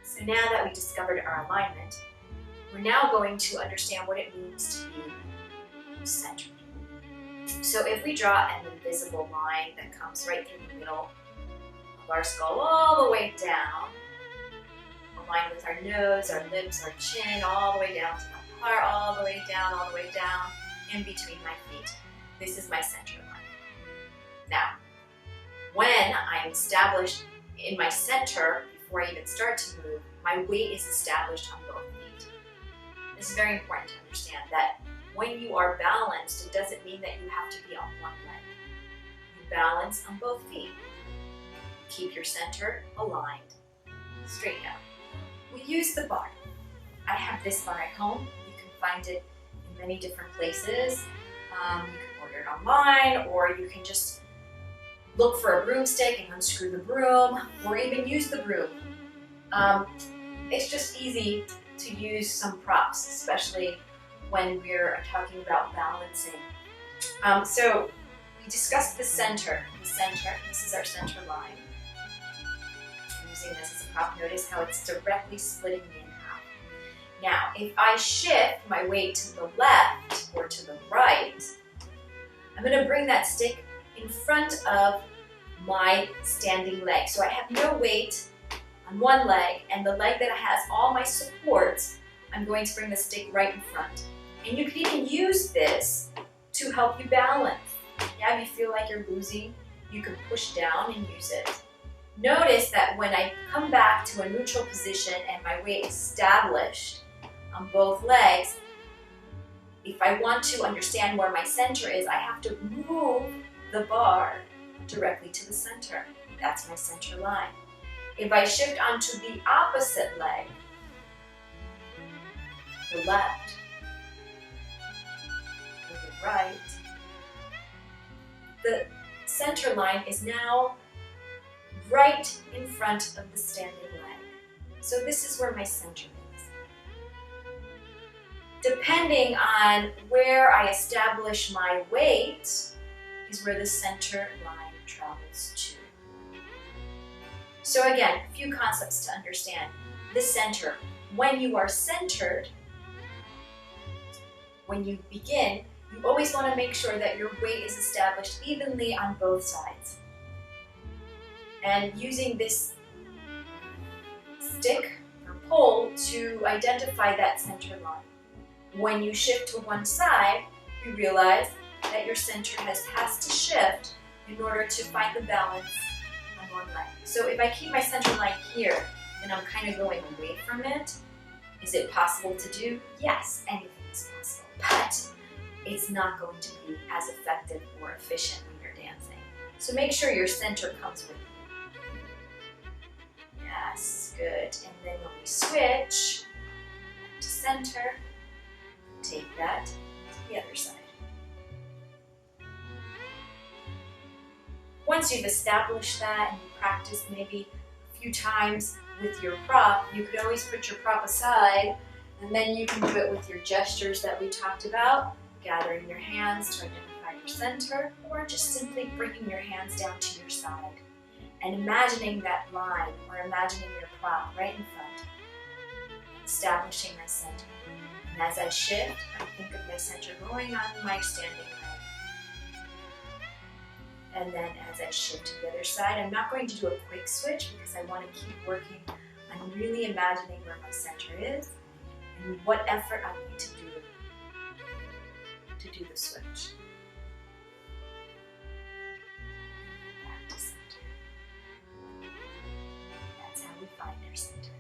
So now that we discovered our alignment, we're now going to understand what it means to be centered. So if we draw an invisible line that comes right through the middle of our skull all the way down, aligned with our nose, our lips, our chin, all the way down to the heart, all the way down, in between my feet. This is my center line. Now, when I'm established in my center, before I even start to move, my weight is established on both feet. This is very important to understand that when you are balanced, it doesn't mean that you have to be on one leg. You balance on both feet. Keep your center aligned, straight down. We use the bar. I have this bar at home. You can find it in many different places. You can order it online, or you can just look for a broomstick and unscrew the broom, or even use the broom. It's just easy to use some props, especially when we're talking about balancing. So we discussed the center. This is our center line. I'm using this as a prop. Notice how it's directly splitting me in half. Now, if I shift my weight to the left or to the right, I'm going to bring that stick in front of my standing leg. So I have no weight on one leg, and the leg that has all my supports, I'm going to bring the stick right in front. And you can even use this to help you balance. Yeah, if you feel like you're losing, you can push down and use it. Notice that when I come back to a neutral position and my weight is established on both legs, if I want to understand where my center is, I have to move the bar directly to the center. That's my center line. If I shift onto the opposite leg, the left, or the right, the center line is now right in front of the standing leg. So this is where my center is. Depending on where I establish my weight is where the center line travels to. So again, a few concepts to understand. The center. When you are centered, when you begin, you always want to make sure that your weight is established evenly on both sides. And using this stick or pole to identify that center line. When you shift to one side, you realize that your center has to shift in order to find the balance on one leg. So if I keep my center line here, then I'm kind of going away from it. Is it possible to do? Yes, anything is possible, but it's not going to be as effective or efficient when you're dancing. So make sure your center comes with you. Yes, good. And then when we switch to center, take that to the other side. Once you've established that and you practice maybe a few times with your prop, you could always put your prop aside, and then you can do it with your gestures that we talked about, gathering your hands to identify your center, or just simply bringing your hands down to your side and imagining that line or imagining your prop right in front, establishing my center. And as I shift, I think of my center going on my standing leg. And then as I shift to the other side, I'm not going to do a quick switch because I want to keep working on really imagining where my center is and what effort I need to do the switch. Back to center. That's how we find our center.